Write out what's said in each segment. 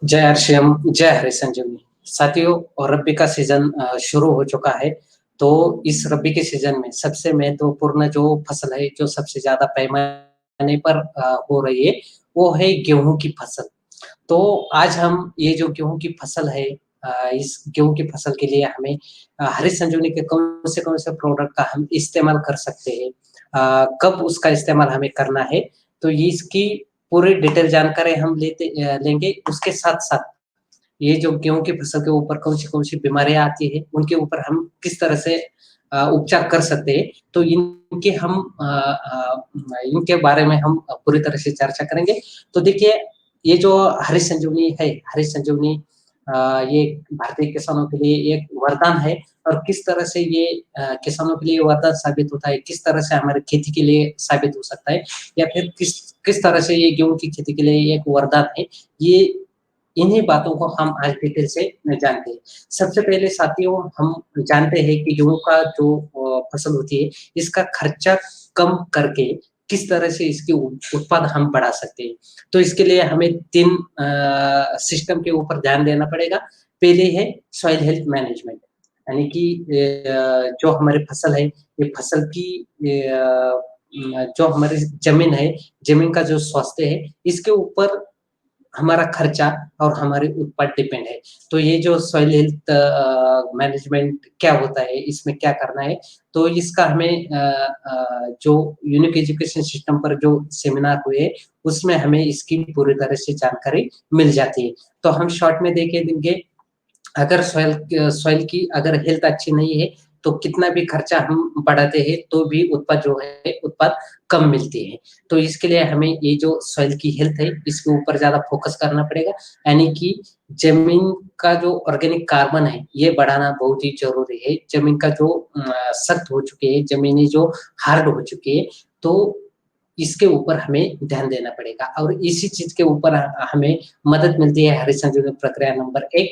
जय हर्षियम, जय हरि संजीवनी। साथियों, और रब्बी का सीज़न शुरू हो चुका है, तो इस रब्बी के सीज़न में सबसे महत्वपूर्ण जो फसल है, जो सबसे ज़्यादा पैमाने पर हो रही है, वो है गेहूँ की फसल। तो आज हम ये जो गेहूँ की फसल है, इस गेहूँ की फसल के लिए हमें हरी संजीवनी के कौन से प्रोडक्ट का हम इस्तेमाल कर सकते हैं, कब उसका इस्तेमाल हमें करना है, तो ये इसकी पूरी डिटेल जानकारी हम लेंगे। उसके साथ-साथ ये जो गेहूँ की फसल के ऊपर कौन सी बीमारियाँ आती हैं, उनके ऊपर हम किस तरह से उपचार कर सकते हैं, तो इनके बारे में हम पूरी तरह से चर्चा करेंगे। तो देखिए, ये जो हरी संजीवनी है, हरी संजीवनी ये भारतीय किसानों के लिए एक वरदान है। और किस तरह से ये किसानों के लिए वरदान साबित होता है, किस तरह से हमारी खेती के लिए साबित हो सकता है, या फिर किस तरह से ये गेहूँ की खेती के लिए एक वरदान है, ये इन्हीं बातों को हम आज डिटेल से जानते हैं। सबसे पहले साथियों, हम जानते हैं कि गेहूँ का जो फसल होती है, इसका खर्चा कम करके किस तरह से इसकी उत्पाद हम बढ़ा सकते हैं। तो इसके लिए हमें 3 सिस्टम के ऊपर ध्यान देना पड़ेगा। पहले है सॉइल हेल्थ मैनेजमेंट, यानी कि जो हमारी फसल है, ये फसल की जो हमारी ज़मीन है, ज़मीन का जो स्वास्थ्य है, इसके ऊपर हमारा खर्चा और हमारे उत्पाद डिपेंड है। तो ये जो सॉइल हेल्थ मैनेजमेंट क्या होता है, इसमें क्या करना है, तो इसका हमें जो यूनिक एजुकेशन सिस्टम पर जो सेमिनार हुए, उसमें हमें इसकी पूरी तरह से जानकारी मिल जाती है। तो हम शॉर्ट में देखे देंगे, अगर सॉइल की अगर हेल्थ अच्छी नहीं है, तो कितना भी खर्चा हम बढ़ाते हैं, तो भी उत्पाद जो है, उत्पाद कम मिलती है। तो इसके लिए हमें ये जो सॉइल की हेल्थ है, इसके ऊपर ज़्यादा फ़ोकस करना पड़ेगा। यानी कि ज़मीन का जो ऑर्गेनिक कार्बन है, ये बढ़ाना बहुत ही ज़रूरी है। ज़मीन का जो सख्त हो चुकी है, ज़मीनें जो हार्ड हो चुकी है, तो इसके ऊपर हमें ध्यान देना पड़ेगा। और इसी चीज़ के ऊपर हमें मदद मिलती है हरी संजीवनी प्रक्रिया नंबर 1।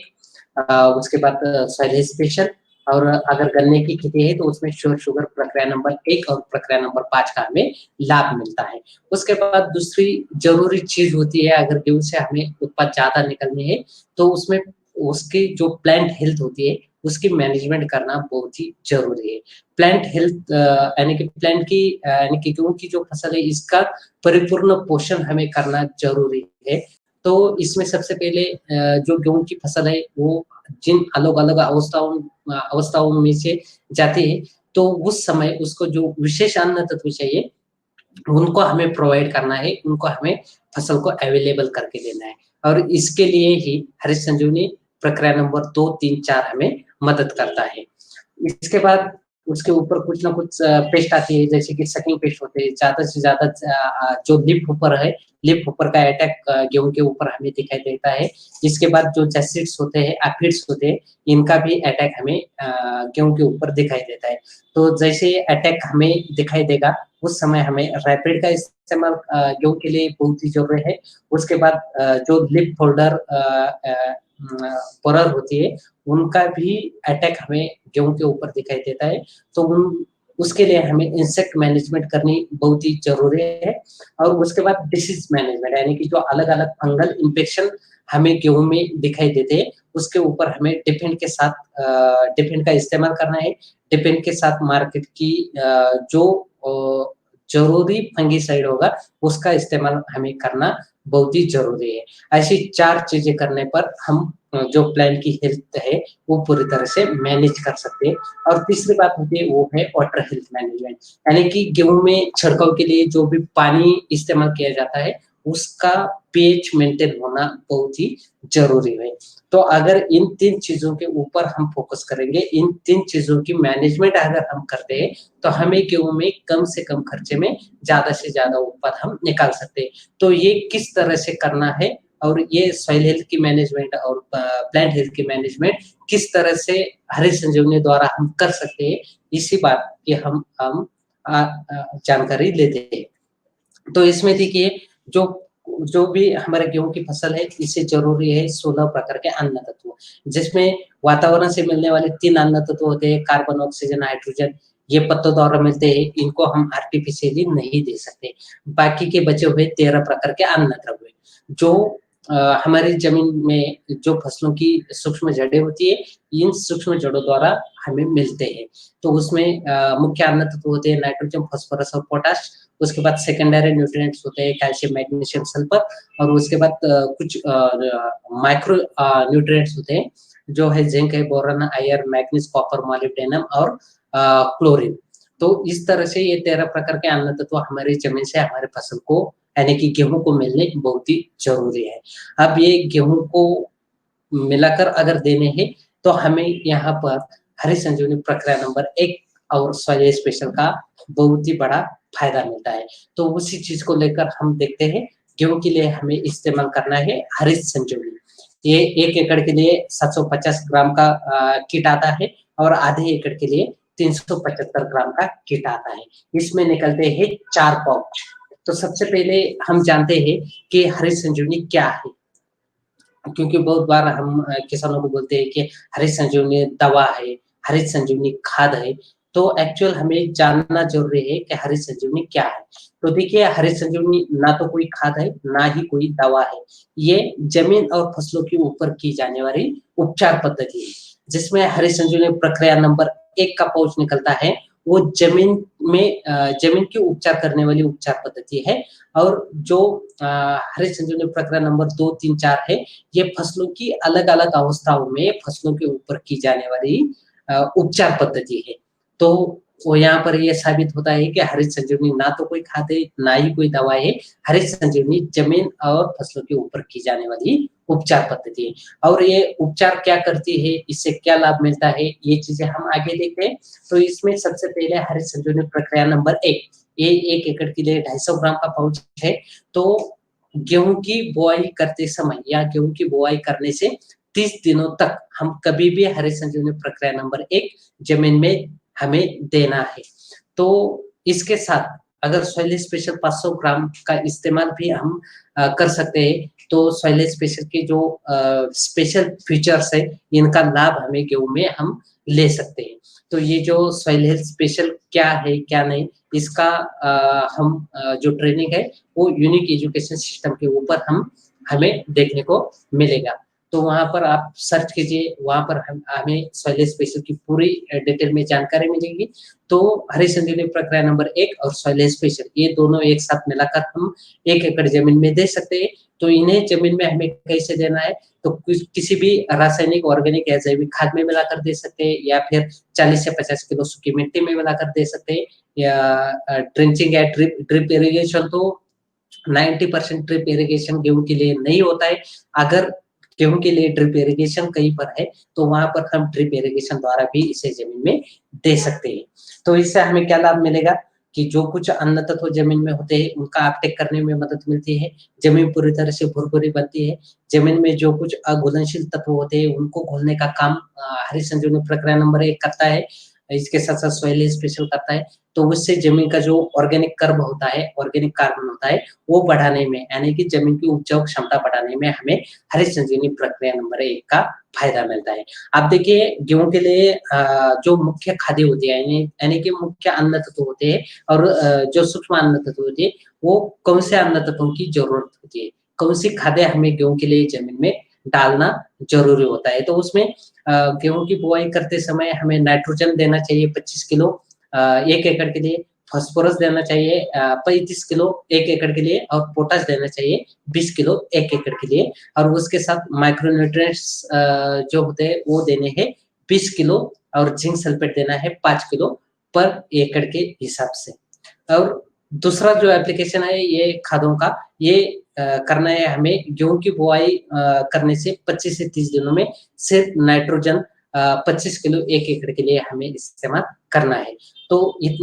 उसके बाद सॉइल स्पेशल, और अगर गन्ने की खेती है, तो उसमें श्योर शुगर प्रक्रिया नंबर 1 और प्रक्रिया नंबर 5 का हमें लाभ मिलता है। उसके बाद दूसरी ज़रूरी चीज़ होती है, अगर गेहूँ से हमें उत्पाद ज़्यादा निकलने हैं, तो उसमें उसकी जो प्लांट हेल्थ होती है, उसकी मैनेजमेंट करना बहुत ही ज़रूरी है। प्लांट हेल्थ यानी कि प्लांट की यानी कि गेहूँ की जो फसल है, इसका परिपूर्ण पोषण हमें करना ज़रूरी है। तो इसमें सबसे पहले जो गेहूँ की फसल है, वो जिन अलग-अलग अवस्थाओं में से जाती है, तो उस समय उसको जो विशेष अन्न तत्व चाहिए, उनको हमें प्रोवाइड करना है, उनको हमें फसल को अवेलेबल करके देना है। और इसके लिए ही हरी संजीवनी प्रक्रिया नंबर 2, 3, 4 हमें मदद करता है। इसके बाद उसके ऊपर कुछ ना कुछ पेस्ट आती है, जैसे कि सकिंग पेस्ट होते हैं, ज़्यादा से ज़्यादा जो लीफ होपर है, लीफ होपर का अटैक गेहूँ के ऊपर हमें दिखाई देता है। इसके बाद जो जैसिड्स होते हैं, एफिड्स होते हैं, इनका भी अटैक हमें गेहूँ के ऊपर दिखाई देता है। तो जैसे ये अटैक हमें दिखाई देगा, उस समय हमें रैपिड का इस्तेमाल गेहूँ के लिए बहुत ही ज़रूरी है। उसके बाद जो लीफ होल्डर पोरर होती है, उनका भी अटैक हमें गेहूँ के ऊपर दिखाई देता है। तो उसके लिए हमें इंसेक्ट मैनेजमेंट करनी बहुत ही ज़रूरी है। और उसके बाद डिसीज़ मैनेजमेंट, यानी कि जो अलग-अलग फंगल इन्फेक्शन हमें गेहूँ में दिखाई देते हैं, उसके ऊपर हमें डिफेंड का इस्तेमाल करना है। डिफेंड के साथ मार्केट की जो ज़रूरी फंगिसाइड होगा, उसका इस्तेमाल हमें करना बहुत ही ज़रूरी है। ऐसी 4 चीज़ें करने पर हम जो प्लांट की हेल्थ है, वो पूरी तरह से मैनेज कर सकते हैं। और तीसरी बात होती है, वो है वाटर हेल्थ मैनेजमेंट, यानी कि गेहूँ में छिड़काव के लिए जो भी पानी इस्तेमाल किया जाता है, उसका पीएच मेंटेन होना बहुत ही ज़रूरी है। तो अगर इन 3 चीज़ों के ऊपर हम फ़ोकस करेंगे, इन 3 चीज़ों की मैनेजमेंट अगर हम करते हैं, तो हमें गेहूँ में कम से कम खर्चे में ज़्यादा से ज़्यादा उत्पाद हम निकाल सकते हैं। तो ये किस तरह से करना है, और ये सॉइल हेल्थ की मैनेजमेंट और प्लांट हेल्थ की मैनेजमेंट किस तरह से हरी संजीवनी द्वारा हम कर सकते हैं, इसी बात की हम जानकारी लेते हैं। तो इसमें देखिए, जो जो भी हमारे गेहूँ की फसल है, इसे ज़रूरी है 16 प्रकार के अन्न तत्व, जिसमें वातावरण से मिलने वाले 3 अन्न तत्व होते हैं, कार्बन, ऑक्सीजन, हाइड्रोजन। ये पत्तों द्वारा मिलते हैं, इनको हम आर्टिफ़िशियली नहीं दे सकते। बाकी के बचे हुए 13 प्रकार के अन्न द्रव्य, जो हमारी ज़मीन में जो फसलों की सूक्ष्म जड़ें होती है, इन सूक्ष्म जड़ों द्वारा हमें मिलते हैं। तो उसमें मुख्य अन्न तत्व होते हैं नाइट्रोजन, फास्फोरस और पोटाश। उसके बाद सेकेंडरी न्यूट्रिएंट्स होते हैं कैल्शियम, मैग्नीशियम, सल्फर और उसके बाद कुछ माइक्रो न्यूट्रिएंट्स होते हैं, जो है जिंक है, boron, iron, manganese, copper, molybdenum और क्लोरीन। तो इस तरह से ये 13 प्रकार के अन्न तत्व हमारी ज़मीन से हमारे फसल को यानी कि गेहूँ को मिलने बहुत ही ज़रूरी है। अब ये गेहूँ को मिलाकर अगर देने हैं, तो हमें यहाँ पर हरी संजीवनी प्रक्रिया नंबर 1 और सोया स्पेशल का बहुत ही बड़ा फ़ायदा मिलता है। तो उसी चीज़ को लेकर हम देखते हैं, गेहूँ के लिए हमें इस्तेमाल करना है हरी संजीवनी। ये 1 एकड़ के लिए 750 ग्राम का किट आता है और आधे एकड़ के लिए 375 ग्राम का किट आता है। इसमें निकलते हैं 4 पाउच। तो सबसे पहले हम जानते हैं कि हरी संजीवनी क्या है? क्योंकि बहुत बार हम किसानों को बोलते हैं कि हरी संजीवनी दवा है, हरी संजीवनी खाद है, तो एक्चुअल हमें जानना ज़रूरी है कि हरी संजीवनी क्या है? तो देखिए हरी संजीवनी ना तो कोई खाद है, ना ही कोई दवा है। ये ज़मीन और फसलों के ऊपर की जाने वाली उपचार पद्धति है, जिसमें हरी संजीवनी प्रक्रिया नंबर 1 का पाउच निकलता है, वो ज़मीन की उपचार करने वाली उपचार पद्धति है और जो हरी संजीवनी प्रक्रिया नंबर 2, 3, 4 है, ये फसलों की अलग-अलग अवस्थाओं में फसलों के ऊपर की जाने वाली उपचार पद्धति है। तो वो यहाँ पर ये साबित होता है कि हरी संजीवनी ना तो कोई खाद है, ना ही कोई दवा है। हरी संजीवनी ज़मीन और फसलों के ऊपर की जाने वाली उपचार पद्धति है और ये उपचार क्या करती है, इससे क्या लाभ मिलता है, ये चीज़ें हम आगे देखते हैं। तो इसमें सबसे पहले हरी संजीवनी प्रक्रिया नंबर 1 ये 1 एकड़ के लिए 250 ग्राम का पाउच है। तो गेहूँ की बुआई करते समय या गेहूँ की बुआई करने से 30 दिनों तक हम कभी भी हरी संजीवनी प्रक्रिया नंबर 1 ज़मीन में हमें देना है। तो इसके साथ अगर सॉइल स्पेशल 500 ग्राम का इस्तेमाल भी हम कर सकते हैं, तो सॉइल स्पेशल के जो स्पेशल फीचर्स है, इनका लाभ हमें गेहूँ में हम ले सकते हैं। तो ये जो सॉइल हेल्थ स्पेशल क्या है, क्या नहीं, इसका जो ट्रेनिंग है वो यूनिक एजुकेशन सिस्टम के ऊपर हम हमें देखने को मिलेगा। तो वहाँ पर आप सर्च कीजिए, वहाँ पर हमें सॉइल स्पेशल की पूरी डिटेल में जानकारी मिलेगी। तो हरी संजीवनी प्रक्रिया नंबर 1 और सॉइल स्पेशल ये दोनों एक साथ मिलाकर हम 1 एकड़ ज़मीन में दे सकते हैं। तो इन्हें ज़मीन में हमें कैसे देना है, तो किसी भी रासायनिक, ऑर्गेनिक या जैविक खाद में मिलाकर दे सकते हैं या फिर 40 से 50 किलो सूखी मिट्टी में मिलाकर दे सकते हैं या ट्रेंचिंग या ड्रिप इरिगेशन तो 90% ड्रिप इरिगेशन गेहूँ के लिए नहीं होता है। अगर गेहूँ के लिए ड्रिप इरिगेशन कहीं पर है, तो वहाँ पर हम ड्रिप इरिगेशन द्वारा भी इसे ज़मीन में दे सकते हैं। तो इससे हमें क्या लाभ मिलेगा कि जो कुछ अन्न तत्व ज़मीन में होते हैं, उनका अपटेक करने में मदद मिलती है। ज़मीन पूरी तरह से भुरभुरी बनती है। ज़मीन में जो कुछ अघुलनशील तत्व होते हैं, उनको घोलने का काम हरी संजीवनी प्रक्रिया नंबर 1 करता है। इसके साथ-साथ सॉइल स्पेशल करता है। तो उससे ज़मीन का जो ऑर्गेनिक कर्ब होता है, ऑर्गेनिक कार्बन होता है, वो बढ़ाने में यानी कि ज़मीन की उपजाऊ क्षमता बढ़ाने में हमें हरी संजीवनी प्रक्रिया नंबर 1 का फ़ायदा मिलता है। अब देखिए गेहूँ के लिए जो मुख्य खाद्य होती है यानी यानी कि मुख्य अन्न तत्व होते हैं और जो सूक्ष्म अन्न तत्व होते हैं, वो कौन से अन्न तत्वों की ज़रूरत होती है? कौन-सी खादें हमें गेहूँ के लिए ज़मीन में डालना ज़रूरी होता है? तो उसमें गेहूँ की बुआई करते समय हमें नाइट्रोजन देना चाहिए 25 किलो 1 एकड़ के लिए, फास्फोरस देना चाहिए 35 किलो 1 एकड़ के लिए और पोटाश देना चाहिए 20 किलो 1 एकड़ के लिए और उसके साथ माइक्रो न्यूट्रिएंट्स जो होते हैं वो देने हैं 20 किलो और जिंक सल्फेट देना है 5 किलो पर एकड़ के हिसाब से। और दूसरा जो एप्लीकेशन है ये खादों का, ये करना है हमें गेहूँ की बुआई करने से 25 से 30 दिनों में सिर्फ नाइट्रोजन 25 किलो 1 एकड़ के लिए हमें इस्तेमाल करना है। तो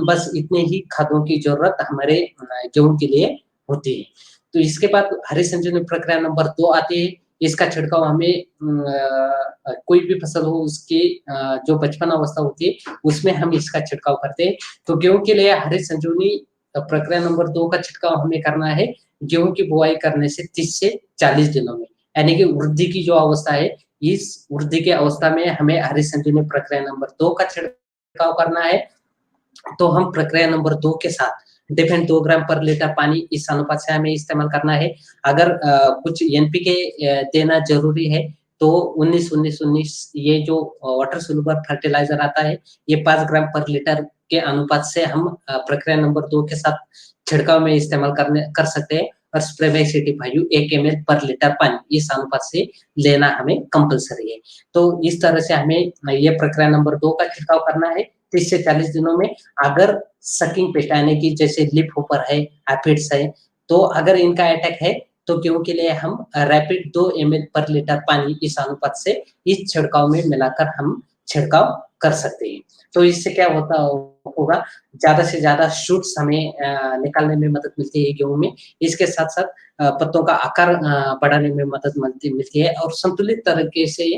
बस इतने ही खादों की ज़रूरत हमारे गेहूँ के लिए होती है। तो इसके बाद हरी संजीवनी प्रक्रिया नंबर 2 आती है। इसका छिड़काव हमें कोई भी फसल हो उसकी जो बचपन अवस्था होती है, उसमें हम इसका छिड़काव करते हैं। तो गेहूँ के लिए हरी संजीवनी प्रक्रिया नंबर 2 का छिड़काव हमें करना है, गेहूँ की बुआई करने से 30 से 40 दिनों में। यानी कि वृद्धि की जो अवस्था है, इस वृद्धि की अवस्था में हमें हरी संजीवनी प्रक्रिया नंबर 2 का छिड़काव करना है। तो हम प्रक्रिया नंबर 2 के साथ डिफरेंट 2 ग्राम पर लीटर पानी इस अनुपात से हमें इस्तेमाल करना है। अगर कुछ एनपीके देना ज़रूरी है, तो 19-19-19 ये जो वाटर सोल्यूबल फर्टिलाइज़र आता है, ये 5 ग्राम पर लीटर के अनुपात से हम प्रक्रिया नंबर 2 के साथ छिड़काव में इस्तेमाल कर सकते हैं और स्प्रे बाय सिटी वैल्यू 1 एमएल पर लीटर पानी इस अनुपात से लेना हमें कंपल्सरी है। तो इस तरह से हमें ये प्रक्रिया नंबर 2 का छिड़काव करना है 30 से 40 दिनों में। अगर सकिंग पेस्ट यानी कि जैसे लीफ होपर है, एफिड्स है, तो अगर इनका अटैक है, तो गेहूँ के लिए हम रैपिड 2 एमएल पर लीटर पानी इस अनुपात से इस छिड़काव में मिलाकर हम छिड़काव कर सकते हैं। तो इससे क्या होगा, ज़्यादा से ज़्यादा शूट्स हमें निकालने में मदद मिलती है गेहूँ में। इसके साथ-साथ पत्तों का आकार बढ़ाने में मदद मिलती मिलती है और संतुलित तरीके से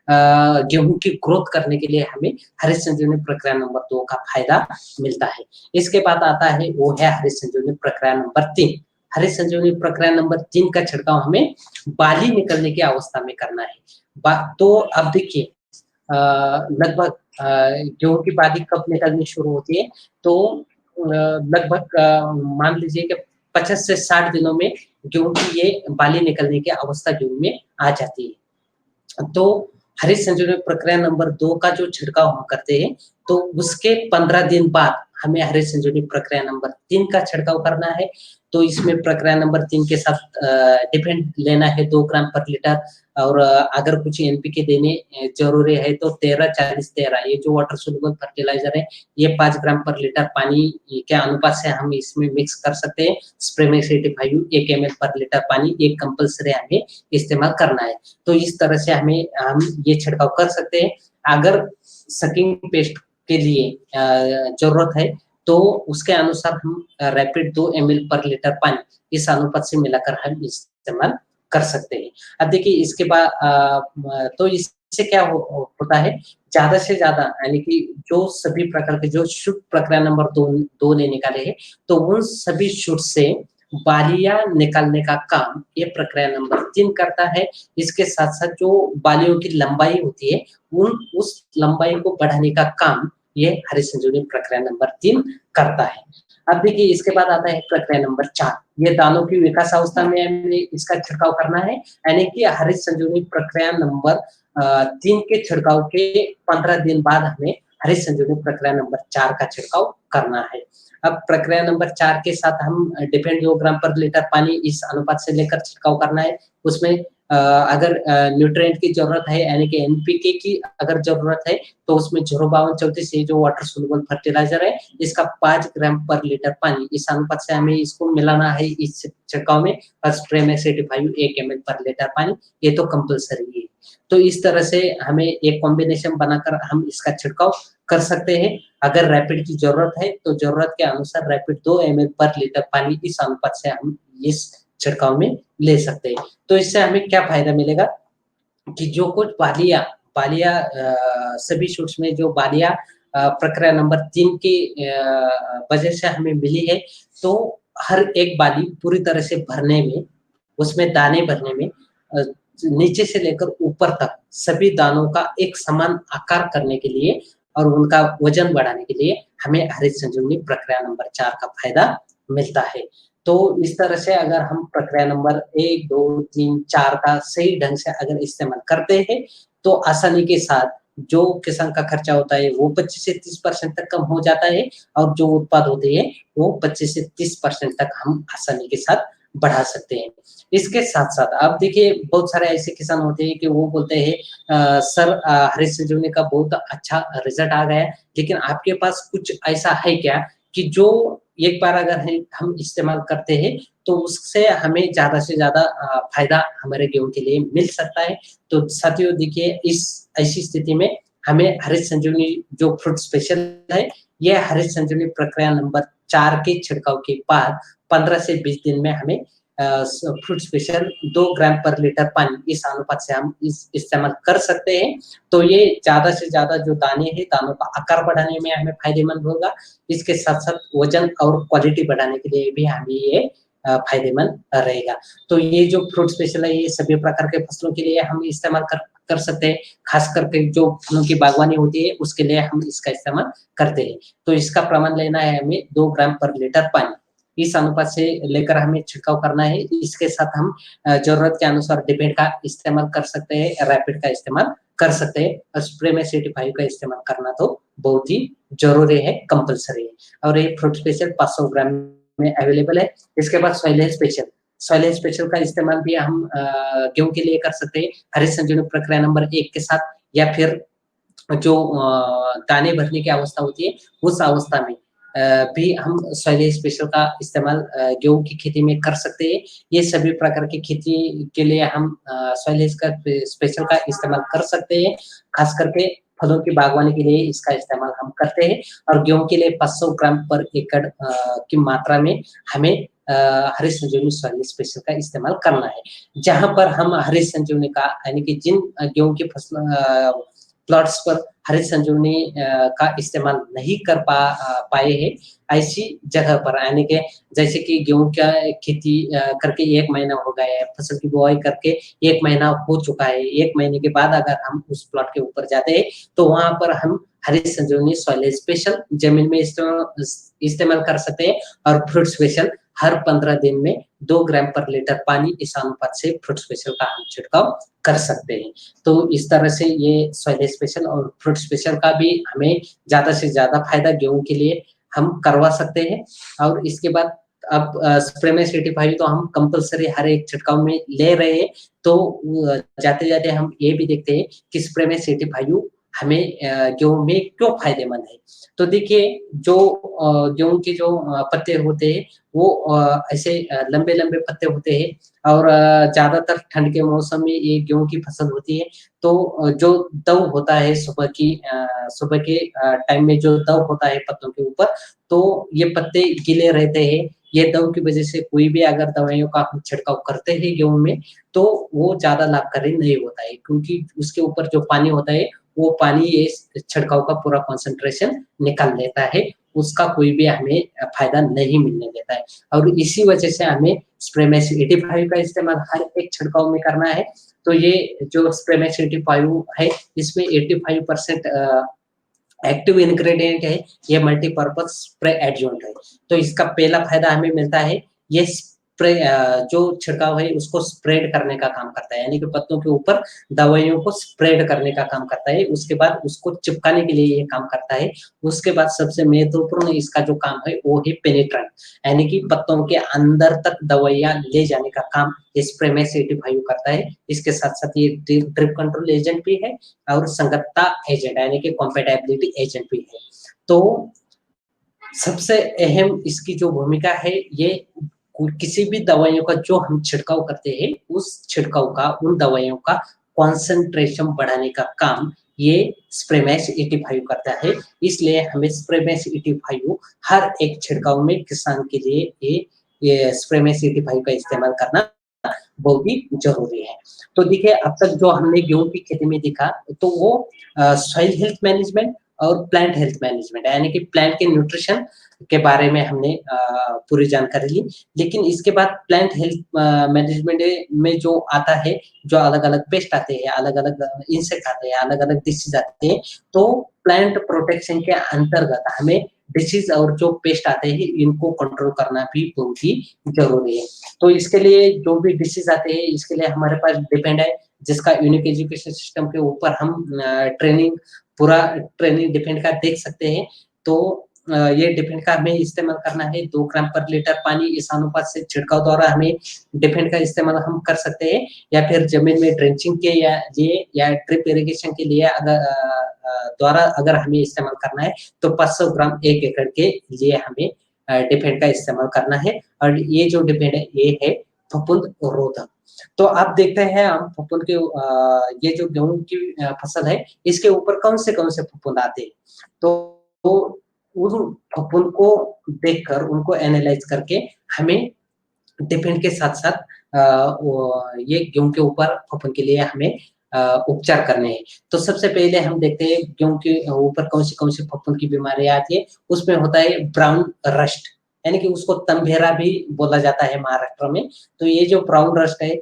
गेहूँ की ग्रोथ करने के लिए हमें हरित संजीवनी प्रक्रिया नंबर 2 का फ़ायदा मिलता है। इसके बाद आता है वो है हरित संजीवनी प्रक्रिया नंबर 3। हरित संजीवनी प्रक्रिया नंबर 3 का छिड़काव हमें बाली निकलने की अवस्था में करना है। तो अब देखिए लगभग गेहूँ की बाली कब निकलनी शुरू होती है, तो लगभग मान लीजिए कि 50 से 60 दिनों में गेहूँ की ये बाली निकलने की अवस्था गेहूँ में आ जाती है। तो हरित संजीवनी प्रक्रिया नंबर 2 का जो छिड़काव हम करते हैं, तो उसके 15 दिन बाद हमें हरित संजीवनी प्रक्रिया नंबर 3 का छिड़काव करना है। तो इसमें प्रक्रिया नंबर 3 के साथ डिफरेंट लेना है 2 ग्राम पर लीटर और अगर कुछ एनपीके देने ज़रूरी है तो 13-40-13 ये जो वाटर सोल्यूबल फर्टिलाइज़र है, ये 5 ग्राम पर लीटर पानी के अनुपात से हम इसमें मिक्स कर सकते हैं। स्प्रे में 85 1 एमएल पर लीटर पानी ये कंपल्सरी हमें इस्तेमाल करना है। तो इस तरह से हम ये छिड़काव कर सकते हैं। अगर सकिंग पेस्ट के लिए ज़रूरत है, तो उसके अनुसार हम रैपिड 2 एमएल पर लीटर पानी इस अनुपात से मिलाकर हम इस्तेमाल कर सकते हैं। अब देखिए इसके बाद तो इससे क्या होता है, ज़्यादा से ज़्यादा यानी कि जो सभी प्रकार के जो शूट प्रक्रिया नंबर 2 ने निकाले हैं, तो उन सभी शूट से बालियाँ निकालने का काम ये प्रक्रिया नंबर 3 करता है। इसके साथ-साथ जो बालियों की लंबाई होती है, उस लंबाई को बढ़ाने का काम ये हरित संजीवनी प्रक्रिया नंबर 3 करता है। अब देखिए इसके बाद आता है प्रक्रिया नंबर 4 ये दानों की विकास अवस्था में हमें इसका छिड़काव करना है, यानी कि हरित संजीवनी प्रक्रिया नंबर 3 के छिड़काव के 15 दिन बाद हमें हरित संजीवनी प्रक्रिया नंबर 4 का छिड़काव करना है। अब प्रक्रिया नंबर 4 के साथ हम डिफरेंट 2 ग्राम पर लीटर पानी इस अनुपात से लेकर छिड़काव करना है। उसमें अगर न्यूट्रिएंट की ज़रूरत है यानी कि एनपीके की अगर ज़रूरत है, तो उसमें 05234 ये जो वाटर सोल्यूबल फर्टिलाइज़र है, इसका 5 ग्राम पर लीटर पानी इस अनुपात से हमें इसको मिलाना है इस छिड़काव में और स्प्रे में 85 1 एमएल पर लीटर पानी, ये तो कंपल्सरी है। तो इस तरह से हमें एक कॉम्बिनेशन बनाकर हम इसका छिड़काव कर सकते हैं। अगर रैपिड की ज़रूरत है, तो ज़रूरत के अनुसार रैपिड 2 एमएल पर लीटर पानी इस अनुपात से हम इस छिड़काव में ले सकते हैं। तो इससे हमें क्या फ़ायदा मिलेगा कि जो कुछ बालियाँ बालियाँ सभी शूट्स में जो बालियाँ प्रक्रिया नंबर 3 की वजह से हमें मिली है, तो हर एक बाली पूरी तरह से भरने में, उसमें दाने भरने में नीचे से लेकर ऊपर तक सभी दानों का एक समान आकार करने के लिए और उनका वज़न बढ़ाने के लिए हमें हरित संजीवनी प्रक्रिया नंबर 4 का फ़ायदा मिलता है। तो इस तरह से अगर हम प्रक्रिया नंबर 1, 2, 3, 4 का सही ढंग से अगर इस्तेमाल करते हैं, तो आसानी के साथ जो किसान का खर्चा होता है, वो 25 से 30% तक कम हो जाता है और जो उत्पाद होते हैं, वो 25 से 30% तक हम आसानी के साथ बढ़ा सकते हैं। इसके साथ-साथ अब देखिए बहुत सारे ऐसे किसान होते हैं कि वो बोलते हैं सर हरित संजीवनी का बहुत अच्छा रिज़ल्ट आ गया है, लेकिन आपके पास कुछ ऐसा है क्या कि जो एक बार अगर हम इस्तेमाल करते हैं, तो उससे हमें ज़्यादा से ज़्यादा फ़ायदा हमारे गेहूँ के लिए मिल सकता है। तो साथियों देखिए इस ऐसी स्थिति में हमें हरित संजीवनी जो फ्रूट स्पेशल है, ये हरित संजीवनी प्रक्रिया नंबर 4 के छिड़काव के बाद 15 से 20 दिन में हमें फ्रूट स्पेशल 2 ग्राम पर लीटर पानी इस अनुपात से हम इस्तेमाल कर सकते हैं। तो ये ज़्यादा से ज़्यादा जो दाने हैं, दानों का आकार बढ़ाने में हमें फ़ायदेमंद होगा। इसके साथ-साथ वज़न और क्वालिटी बढ़ाने के लिए भी हमें ये फ़ायदेमंद रहेगा। तो ये जो फ्रूट स्पेशल है, ये सभी प्रकार के फसलों के लिए हम इस्तेमाल कर कर सकते हैं। ख़ास करके जो फलों की बागवानी होती है, उसके लिए हम इसका इस्तेमाल करते हैं। तो इसका प्रमाण लेना है हमें 2 ग्राम पर लीटर पानी। इस अनुपात से लेकर हमें छिड़काव करना है। इसके साथ हम ज़रूरत के अनुसार डिपेंड का इस्तेमाल कर सकते हैं, रैपिड का इस्तेमाल कर सकते हैं और स्प्रे में 85 का इस्तेमाल करना तो बहुत ही ज़रूरी है, कंपल्सरी है और ये फ्रूट स्पेशल 500 ग्राम में अवेलेबल है। इसके बाद soil health special, soil health special का इस्तेमाल भी हम गेहूँ के लिए कर सकते हैं, हरित संजीवनी प्रक्रिया नंबर 1 के साथ या फिर जो दाने भरने की अवस्था होती है, उस अवस्था में भी हम सॉइल स्पेशल का इस्तेमाल गेहूँ की खेती में कर सकते हैं। ये सभी प्रकार की खेती के लिए हम सॉइल का स्पेशल का इस्तेमाल कर सकते हैं। खास करके फलों की बागवानी के लिए इसका इस्तेमाल हम करते हैं और गेहूँ के लिए 500 ग्राम पर एकड़ की मात्रा में हमें हरित संजीवनी सॉइल स्पेशल का इस्तेमाल करना है। जहाँ पर हम हरित संजीवनी का यानी कि जिन गेहूँ की फसल प्लॉट्स पर हरित संजीवनी का इस्तेमाल नहीं कर पाए हैं, ऐसी जगह पर यानी कि जैसे कि गेहूँ का खेती करके 1 महीना हो गया है, फसल की बुआई करके 1 महीना हो चुका है, 1 महीने के बाद अगर हम उस प्लॉट के ऊपर जाते हैं, तो वहाँ पर हम हरित संजीवनी सॉइल स्पेशल ज़मीन में इस्तेमाल कर सकते हैं और फ्रूट स्पेशल हर 15 दिन में 2 ग्राम पर लीटर पानी इस अनुपात से फ्रूट स्पेशल का हम छिड़काव कर सकते हैं। तो इस तरह से ये सॉइल स्पेशल और फ्रूट स्पेशल का भी हमें ज़्यादा से ज़्यादा फ़ायदा गेहूँ के लिए हम करवा सकते हैं और इसके बाद अब स्प्रे में 85 तो हम कंपल्सरी हर एक छिड़काव में ले रहे हैं, तो जाते-जाते हम ये भी देखते हैं कि स्प्रे में 85 हमें गेहूँ में क्यों फ़ायदेमंद है। तो देखिए जो गेहूँ के जो पत्ते होते हैं वो ऐसे लंबे-लंबे पत्ते होते हैं और ज़्यादातर ठंड के मौसम में ये गेहूँ की फसल होती है, तो जो दव होता है सुबह के टाइम में जो दव होता है पत्तों के ऊपर, तो ये पत्ते गीले रहते हैं। ये दव की वजह से कोई भी अगर दवाइयों का हम छिड़काव करते हैं गेहूँ में, तो वो ज़्यादा लाभकारी नहीं होता है क्योंकि उसके ऊपर जो पानी होता है, वो पानी ये छिड़काव का पूरा कंसंट्रेशन निकाल लेता है। उसका कोई भी हमें फ़ायदा नहीं मिलने देता है और इसी वजह से हमें स्प्रेमेस 85 का इस्तेमाल हर एक छिड़काव में करना है। तो ये जो स्प्रेमेस 85 है, इसमें 85% एक्टिव इंग्रेडिएंट है, ये मल्टीपर्पज़ स्प्रे एडजुवेंट है। तो इसका पहला फ़ायदा हमें मिलता है, ये स्प्रे जो छिड़काव है उसको स्प्रेड करने का काम करता है, यानी कि पत्तों के ऊपर दवाइयों को स्प्रेड करने का काम करता है। उसके बाद उसको चिपकाने के लिए ये काम करता है। उसके बाद सबसे महत्वपूर्ण इसका जो काम है, वो है पेनिट्रेंट, यानी कि पत्तों के अंदर तक दवाइयाँ ले जाने का काम स्प्रेमेस 85 करता है। इसके साथ-साथ ये ड्रिप कंट्रोल एजेंट भी है और संगतता एजेंट यानी कि कॉम्पैटिबिलिटी एजेंट भी है। तो सबसे अहम इसकी जो भूमिका है ये किसी भी दवाइयों का जो हम छिड़काव करते हैं, उस छिड़काव का उन दवाइयों का कॉन्सन्ट्रेशन बढ़ाने का काम ये स्प्रेमेक्स 85 करता है। इसलिए हमें स्प्रेमेक्स 85 हर एक छिड़काव में किसान के लिए ये स्प्रेमेक्स 85 का इस्तेमाल करना बहुत ही ज़रूरी है। तो देखिए अब तक जो हमने गेहूँ की खेती में देखा तो वो सॉइल हेल्थ मैनेजमेंट और प्लांट हेल्थ मैनेजमेंट यानी कि प्लांट के न्यूट्रिशन के बारे में हमने पूरी जानकारी ली। लेकिन इसके बाद प्लांट हेल्थ मैनेजमेंट में जो आता है, जो अलग-अलग पेस्ट आते हैं, अलग-अलग इंसेक्ट आते हैं, अलग-अलग डिसीज़ आते हैं, तो प्लांट प्रोटेक्शन के अंतर्गत हमें डिसीज़ और जो पेस्ट आते हैं, इनको कंट्रोल करना भी बहुत ही ज़रूरी है। तो इसके लिए जो भी डिसीज़ आते हैं, इसके लिए हमारे पास डिपेंड है, जिसका यूनिक एजुकेशन सिस्टम के ऊपर हम ट्रेनिंग पूरा ट्रेनिंग डिपेंड का देख सकते हैं। तो ये डिपेंड का हमें इस्तेमाल करना है 2 ग्राम पर लीटर पानी इस अनुपात से छिड़काव द्वारा हमें डिपेंड का इस्तेमाल हम कर सकते हैं या फिर ज़मीन में ड्रेंचिंग के या लिए या ड्रिप इरिगेशन के लिए द्वारा अगर हमें इस्तेमाल करना है, तो 500 ग्राम 1 एकड़ के लिए हमें डिपेंड का इस्तेमाल करना है और ये जो डिपेंड है, ये है फफूंद रोधक। तो आप देखते हैं हम फफूंद के ये जो गेहूँ की फसल है, इसके ऊपर कौन से फफूंद आते हैं। तो उन फफूंद को देखकर उनको एनालाइज़ करके हमें डिफेंड के साथ-साथ ये गेहूँ के ऊपर फफूंद के लिए हमें उपचार करने हैं। तो सबसे पहले हम देखते हैं गेहूँ के ऊपर कौन-सी फफूंद की बीमारी आती है, उसमें होता है ब्राउन रस्ट। यानी कि उसको तनभेरा भी बोला जाता है महाराष्ट्र में। तो ये जो ब्राउन रस्ट है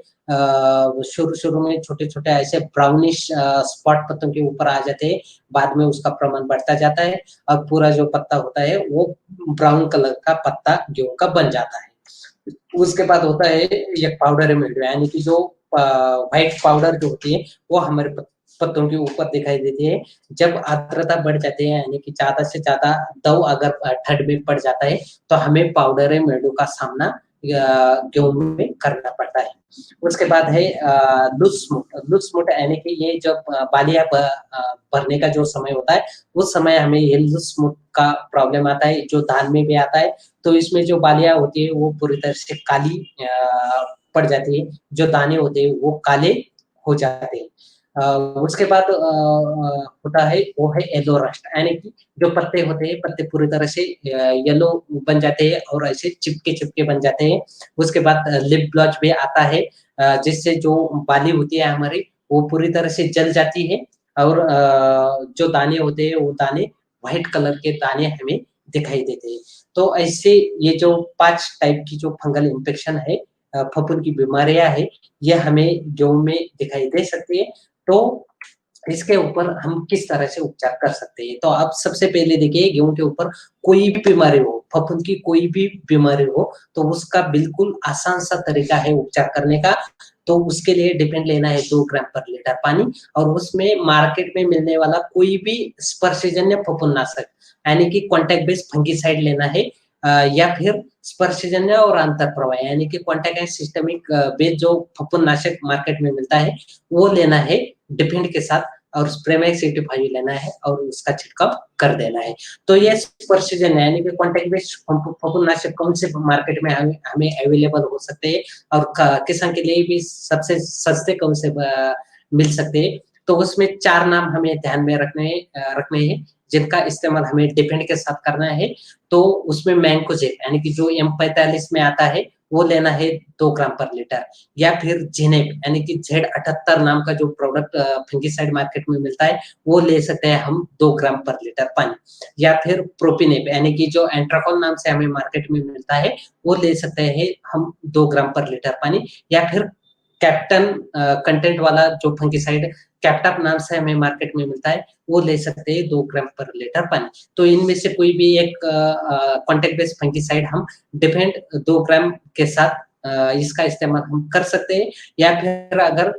शुरू-शुरू में छोटे-छोटे ऐसे ब्राउनिश स्पॉट पत्तों के ऊपर आ जाते हैं, बाद में उसका प्रमाण बढ़ता जाता है और पूरा जो पत्ता होता है वो ब्राउन कलर का पत्ता गेहूँ का बन जाता है। उसके बाद होता है एक पाउडर एमिल्ड्यू यानी कि जो व्हाइट पाउडर जो होती है वो हमारे पत्तों के ऊपर दिखाई देती है। जब आर्द्रता बढ़ जाती है यानी कि ज़्यादा से ज़्यादा दव अगर ठंड में पड़ जाता है, तो हमें पाउडर एमिल्ड्यू का सामना गेहूँ में करना पड़ता है। उसके बाद है लूज़ स्मूट यानी कि ये जब बालियाँ भरने का जो समय होता है, उस समय हमें ये लूज़ स्मूट का प्रॉब्लम आता है, जो धान में भी आता है। तो इसमें जो बालियाँ होती है वो पूरी तरह से काली पड़ जाती है, जो दाने होते हैं वो काले हो जाते हैं। उसके बाद होता है वो है येलो रस्ट यानी कि जो पत्ते होते हैं, पत्ते पूरी तरह से येलो बन जाते हैं और ऐसे चिपके-चिपके बन जाते हैं। उसके बाद लिप ब्लॉच भी आता है जिससे जो बाली होती है हमारी, वो पूरी तरह से जल जाती है और जो दाने होते हैं, वो दाने व्हाइट कलर के दाने हमें दिखाई देते हैं। तो ऐसे ये जो 5 टाइप की जो फंगल इन्फेक्शन है फफूंद की बीमारियाँ हैं, ये हमें गेहूँ में दिखाई दे सकती है। तो इसके ऊपर हम किस तरह से उपचार कर सकते हैं? तो आप सबसे पहले देखिए गेहूँ के ऊपर कोई भी बीमारी हो, फफूंद की कोई भी बीमारी हो, तो उसका बिल्कुल आसान सा तरीका है उपचार करने का। तो उसके लिए डिपेंड लेना है 2 ग्राम पर लीटर पानी और उसमें मार्केट में मिलने वाला कोई भी स्पर्शजन्य फफूंदनाशक यानी कि कॉन्टैक्ट बेस्ड फंगिसाइड लेना है या फिर स्पर्शजन्य और अंतःप्रवाह यानी कि कॉन्टैक्ट एंड सिस्टमिक बेस्ड जो फफूंदनाशक मार्केट में मिलता है, वो लेना है डिफेंड के साथ और स्प्रेमेक्स 85 लेना है और उसका छिड़काव कर देना है। तो ये स्पर्शजन्य यानी कि कॉन्टैक्ट बेस्ड फफूंदनाशक कौन से मार्केट में हमें हमें अवेलेबल हो सकते हैं और किसान के लिए भी सबसे सस्ते कौन से मिल सकते हैं। तो उसमें 4 नाम हमें ध्यान में रखने हैं जिनका इस्तेमाल हमें डिफेंड के साथ करना है। तो उसमें मैंकोजेब यानी कि जो M45 में आता है, वो लेना है 2 ग्राम पर लीटर या फिर जिनेब यानी कि Z78 नाम का जो प्रोडक्ट फंगिसाइड मार्केट में मिलता है, वो ले सकते हैं हम 2 ग्राम पर लीटर पानी या फिर प्रोपिनेप यानी कि जो एंट्राकॉल नाम से हमें मार्केट में मिलता है, वो ले सकते हैं हम 2 ग्राम पर लीटर पानी या फिर कैप्टन कंटेंट वाला जो फंगिसाइड कैप्टअप नाम से हमें मार्केट में मिलता है, वो ले सकते हैं 2 ग्राम पर लीटर पानी। तो इनमें से कोई भी एक कॉन्टैक्ट बेस्ड फंगिसाइड हम डिफेंड 2 ग्राम के साथ इसका इस्तेमाल हम कर सकते हैं या फिर अगर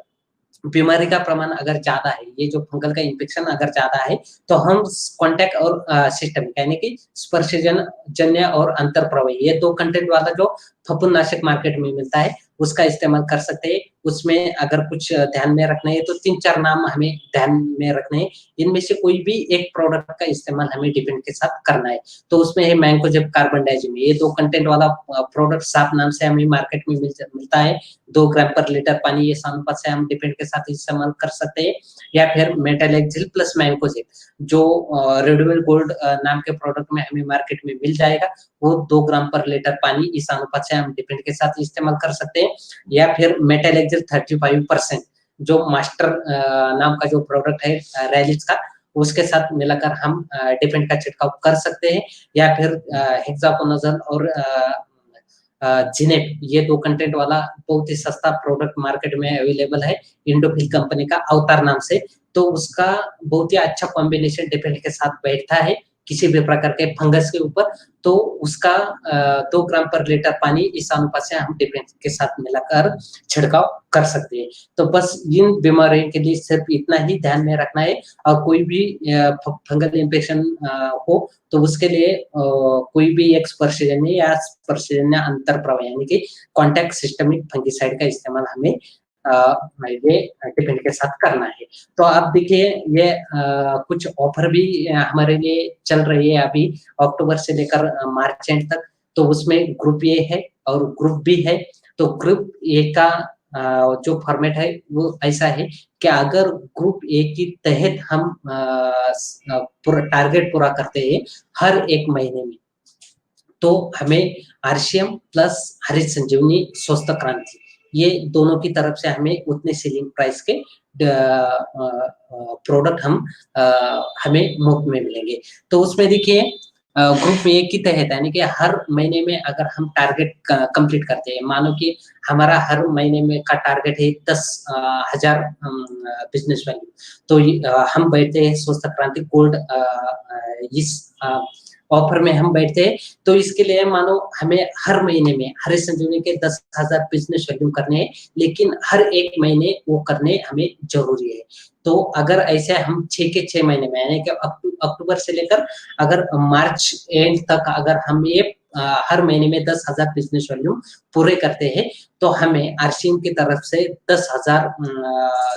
बीमारी का प्रमाण अगर ज़्यादा है, ये जो फंगल का इन्फेक्शन अगर ज़्यादा है, तो हम कॉन्टैक्ट और सिस्टमिक यानी कि स्पर्शजन्य और अंतःप्रवाही ये 2 कंटेंट वाला जो फफूंदनाशक मार्केट में मिलता है, उसका इस्तेमाल कर सकते हैं। उसमें अगर कुछ ध्यान में रखना है तो 3-4 नाम हमें ध्यान में रखने हैं। इनमें से कोई भी एक प्रोडक्ट का इस्तेमाल हमें डिफेंड के साथ करना है। तो उसमें है मैंकोजेब कार्बन-डाइज़िम ये 2 कंटेंट वाला प्रोडक्ट साफ नाम से हमें मार्केट में मिलता है। 2 ग्राम पर लीटर पानी ये अनुपात से हम डिफेंड के साथ इस्तेमाल कर सकते हैं या फिर मेटालेक्सिल प्लस मैंकोजेब जो रेडोविल गोल्ड नाम के प्रोडक्ट में हमें मार्केट में मिल जाएगा वो 2 ग्राम पर लीटर पानी इस अनुपात से हम डिफेंड के साथ इस्तेमाल कर सकते हैं या फिर मेटालेक्सिल 35% जो मास्टर नाम का जो प्रोडक्ट है रैलिस का उसके साथ मिलाकर हम डिफेंड का छिड़काव कर सकते हैं या फिर हेक्साकोनाज़ोल और जिनेट ये 2 कंटेंट वाला बहुत ही सस्ता प्रोडक्ट मार्केट में अवेलेबल है, इंडोफिल कंपनी का अवतार नाम से। तो उसका बहुत ही अच्छा कॉम्बिनेशन डिफेंड के साथ बैठता है, किसी भी प्रकार के फंगस के ऊपर, तो उसका 2 ग्राम पर लीटर पानी इस अनुपात से हम डिफेंड के साथ मिलाकर छिड़काव कर सकते हैं। तो बस इन बीमारियों के लिए सिर्फ इतना ही ध्यान में रखना है और कोई भी फंगल इन्फेक्शन हो तो उसके लिए कोई भी एक स्पर्शजन्य या स्पर्शजन्य अंतःप्रवाह यानी कि कॉन्टैक्ट सिस्टमिक फंगिसाइड का इस्तेमाल हमें ये डिफेंड के साथ करना है। तो आप देखिए ये कुछ ऑफर भी हमारे लिए चल रही है अभी अक्टूबर से लेकर मार्च एंड तक, तो उसमें ग्रुप ए है और ग्रुप बी है। तो ग्रुप ए का जो फॉर्मेट है वो ऐसा है कि अगर ग्रुप ए की तहत हम पूरा टारगेट पूरा करते हैं हर 1 महीने में, तो हमें आरसीएम प्लस हरित संजीवनी स्वस्थ क्रांति ये दोनों की तरफ से हमें उतने सेलिंग प्राइस के प्रोडक्ट हमें मुफ्त में मिलेंगे। तो उसमें देखिए ग्रुप ए के तहत यानी कि हर महीने में अगर हम टारगेट कंप्लीट करते हैं, मानो कि हमारा हर महीने में का टारगेट है 10,000 बिजनेस वैल्यू, तो हम बैठते हैं स्वस्थ क्रांति गोल्ड इस ऑफर में हम बैठते हैं। तो इसके लिए मानो हमें हर महीने में हरीश संजीवनी के 10,000 बिजनेस वैल्यू करने हैं, लेकिन हर एक महीने वो करने हमें जरूरी है। तो अगर ऐसे हम 6 के 6 महीने में यानी कि अक्टूबर से लेकर अगर मार्च एंड तक अगर हम ये हर महीने में 10,000 बिजनेस वैल्यू पूरे करते हैं, तो हमें आरसीएम की तरफ से 10,000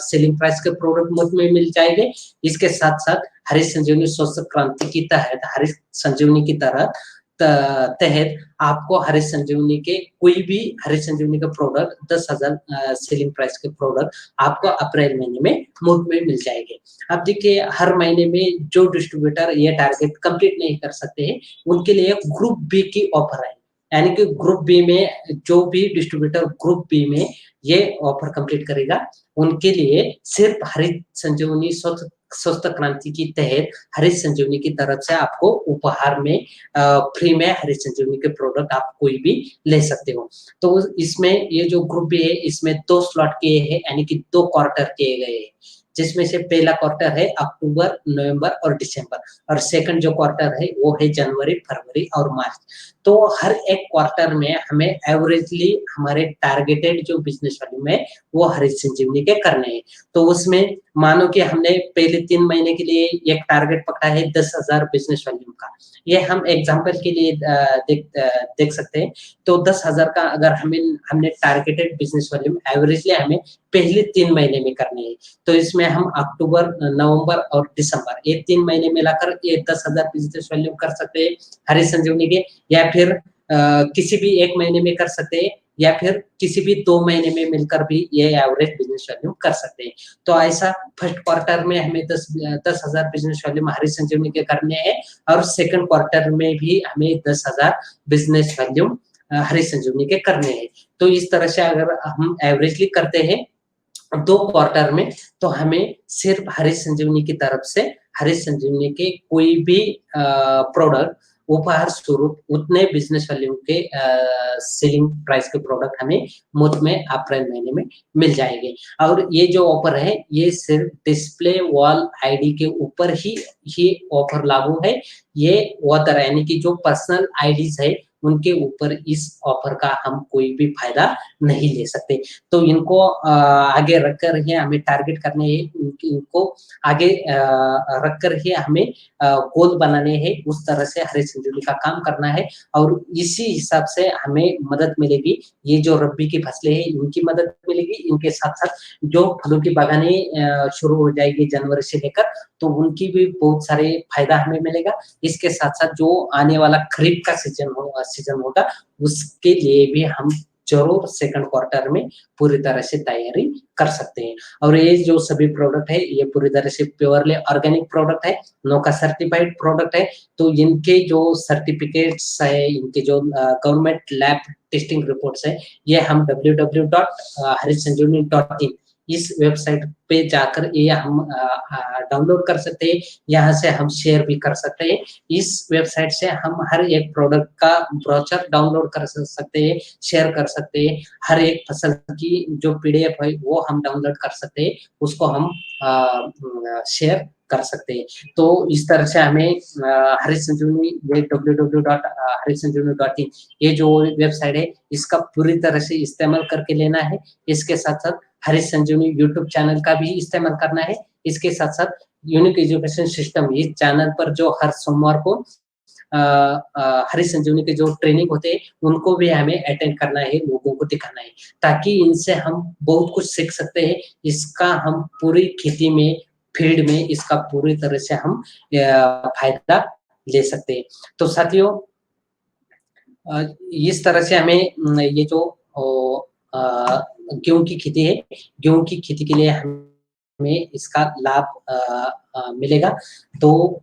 सेलिंग प्राइस के प्रोडक्ट मुफ्त में मिल जाएंगे। इसके साथ साथ हरीश संजीवनी स्वास्थ्य क्रांति के तहत हरीश संजीवनी की तरह तहत आपको हरीश संजीवनी के कोई भी हरीश संजीवनी का प्रोडक्ट 10,000 सेलिंग प्राइस के प्रोडक्ट आपको अप्रैल महीने में मुफ्त में मिल जाएंगे। अब देखिए हर महीने में जो डिस्ट्रीब्यूटर ये टारगेट कंप्लीट नहीं कर सकते हैं, उनके लिए ग्रुप बी की ऑफर है। यानी कि ग्रुप बी में जो भी डिस्ट्रीब्यूटर ग्रुप बी में ये ऑफर कंप्लीट करेगा, उनके लिए सिर्फ हरीश संजीवनी स्वस्थ क्रांति के तहत हरीश संजीवनी की तरफ से आपको उपहार में फ्री में हरीश संजीवनी के प्रोडक्ट आप कोई भी ले सकते हो। तो इसमें ये जो ग्रुप बी है, इसमें 2 स्लॉट किए हैं, यानी कि 2 क्वार्टर किए गए हैं, जिसमें से पहला क्वार्टर है अक्टूबर, नवंबर और दिसंबर, और सेकंड जो क्वार्टर है वो है जनवरी, फरवरी और मार्च। तो हर एक क्वार्टर में हमें एवरेजली हमारे टारगेटेड जो बिजनेस वैल्यू है वो हरीश संजीवनी के करने हैं। तो उसमें मानो कि हमने पहले 3 महीने के लिए एक टारगेट पकड़ा है 10,000 बिजनेस वैल्यू का। ये हम एग्जांपल के लिए देख सकते हैं। तो 10,000 का अगर हमने टारगेटेड बिजनेस वैल्यू एवरेजली हमें पहले 3 महीने में करनी है। तो इसमें हम अक्टूबर, नवंबर और दिसंबर ये 3 महीने मिलाकर ये 10,000 बिजनेस वैल्यू कर सकते हैं हरीश संजीवनी के, या फिर किसी भी 1 महीने में कर सकते हैं, या फिर किसी भी 2 महीने में मिलकर भी ये एवरेज बिजनेस वैल्यू कर सकते हैं। तो ऐसा फर्स्ट क्वार्टर में हमें 10,000 बिजनेस वैल्यू हरीश संजीवनी के करने हैं, और सेकंड क्वार्टर में भी हमें 10,000 बिजनेस वैल्यू हरीश संजीवनी के करने हैं। तो इस तरह से अगर हम एवरेजली करते हैं 2 क्वार्टर में, तो हमें सिर्फ हरीश संजीवनी की तरफ से हरीश संजीवनी के कोई भी प्रोडक्ट उपहार स्वरूप उतने बिजनेस वैल्यू के सेलिंग प्राइस के प्रोडक्ट हमें मुफ्त में अप्रैल महीने में मिल जाएंगे। और ये जो ऑफर है ये सिर्फ डिस्प्ले वॉल आईडी के ऊपर ही ऑफर लागू है। ये ऑथर यानी कि जो पर्सनल आईडीज है उनके ऊपर इस ऑफर का हम कोई भी फायदा नहीं ले सकते। तो इनको आगे रखकर ही हमें टारगेट करने हैं, इनको आगे रखकर ही हमें गोल बनाने हैं, उस तरह से हरीश संजीवनी का काम करना है, और इसी हिसाब से हमें मदद मिलेगी। ये जो रब्बी की फसलें हैं इनकी मदद मिलेगी, इनके साथ-साथ जो फलों की बागानें शुरू हो जाएगी जनवरी से लेकर, तो उनकी भी बहुत सारे फायदा हमें मिलेगा। इसके साथ-साथ जो आने वाला खरीफ का सीजन होगा, उसके लिए भी हम ज़रूर सेकंड क्वार्टर में पूरी तरह से तैयारी कर सकते हैं। और ये जो सभी प्रोडक्ट है, ये पूरी तरह से प्योरली ऑर्गेनिक प्रोडक्ट है, नोका सर्टिफाइड प्रोडक्ट है। तो इनके जो सर्टिफिकेट्स है, इनके जो गवर्नमेंट लैब टेस्टिंग रिपोर्ट्स है, ये हम www.harishsanjeevani.in इस वेबसाइट पे जाकर ये हम डाउनलोड कर सकते हैं। यहाँ से हम शेयर भी कर सकते हैं। इस वेबसाइट से हम हर एक प्रोडक्ट का ब्रोचर डाउनलोड कर सकते हैं, शेयर कर सकते हैं। हर एक फसल की जो पीडीएफ है वो हम डाउनलोड कर सकते हैं, उसको हम शेयर कर सकते हैं। तो इस तरह से हमें हरीश संजीवनी ये www.harishsanjeevani.in ये जो वेबसाइट है इसका पूरी तरह से इस्तेमाल करके लेना है। इसके साथ-साथ हरीश संजीवनी यूट्यूब चैनल का भी इस्तेमाल करना है। इसके साथ-साथ यूनिक एजुकेशन सिस्टम इस चैनल पर जो हर सोमवार को हरीश संजीवनी के जो ट्रेनिंग होते हैं उनको भी हमें अटेंड करना है, लोगों को दिखाना है, ताकि इनसे हम बहुत कुछ सीख सकते हैं। इसका हम पूरी खेती में, फील्ड में इसका पूरी तरह से हम फायदा ले सकते हैं। तो साथियों इस तरह से हमें ये जो गेहूँ की खेती है, गेहूँ की खेती के लिए हमें इसका लाभ मिलेगा। तो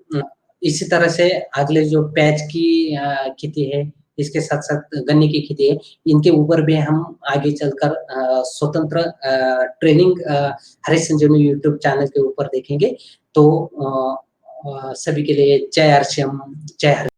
इसी तरह से अगले जो प्याज की खेती है, इसके साथ-साथ गन्ने की खेती है, इनके ऊपर भी हम आगे चलकर स्वतंत्र ट्रेनिंग हरीश संजीवनी यूट्यूब चैनल के ऊपर देखेंगे। तो सभी के लिए जय आरसीएम, जय हरि